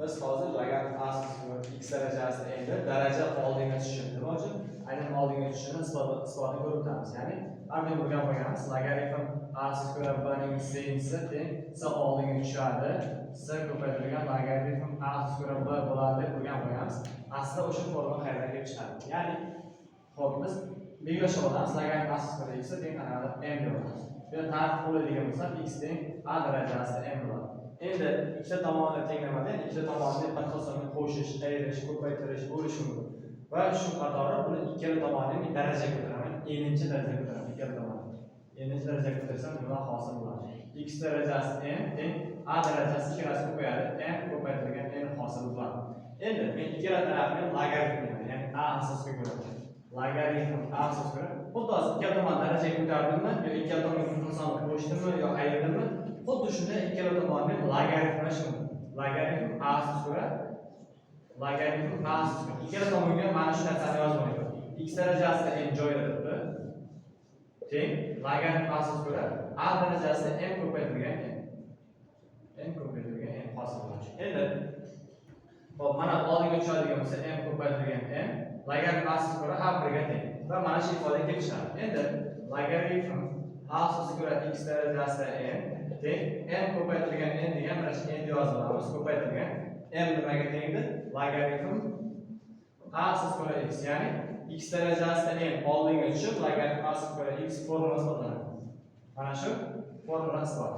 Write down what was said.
biz hozir logaritm a x darajasi endi daraja oldinga tushishini nima uchun? Aynan oldinga tushishini isbotini ko'rib o'tamiz. Ya'ni avval o'rganib qo'yganmiz. Logaritm a square b ning sinsi teng s oldinga tushadi. S ko'paytirilgan logaritm a square b bo'ladi deb o'rganib qo'yganmiz. Aslida o'sha formula qayerdan kelib chiqadi? Ya'ni xo'p biz belgilashib olamiz. Logaritm a square x teng qanaqadir m deb olamiz. Bu tarif bo'ladigan bo'lsa x teng a darajasi m bo'ladi. Endi ikkita tomonni tenglamada, ikkita tomonni bir xil songa qo'shish, ayirish, ko'paytirish bo'lishi mumkin. Va shu qatori buni ikkala tomonni bir daraja ko'taraman, n'inchi darajaga ko'taraman, ikkala tomonni. N'inchi darajaga ko'tarsam nima hosil bo'ladi? X darajasi n teng a darajasi ikkilasi ko'payadi, n ko'paytirilgan n hosil bo'ladi. Endi men ikkala tarafni logaritmini, ya'ni a asosiga ko'raman. Logaritm a asosiga. Xuddi ikkala tomon darajaga ko'tardimmi, yo ikkala tomonga bir xil sonni qo'shdimmi yo ayirdimmi? Xuddi shunday ikkala tomonni logaritmlash mumkin. Logaritm a square logaritm a square. Ikkala tomonga mana shu narsani yozib qo'ydim. X darajasida n joyida turibdi. Teng logaritm a square a darajasida n ko'paytirilgan n ko'paytirilgan n hosil bo'ladi. Endi hop mana oldinga tushadigan bo'lsa n ko'paytirilgan n logaritm a square a birga teng. Va mana shu ifodaga kelib chiqadi. Endi logaritm a square x darajasida n teng n ko'paytirilgan n degan mana shu n yozib olamiz. Ko'paytirilgan n nimaga tengdir? Logaritm a square x, ya'ni x darajasida n oldinga tushib logaritm a square x formulasi hisoblanadi. Mana shu formula isbot.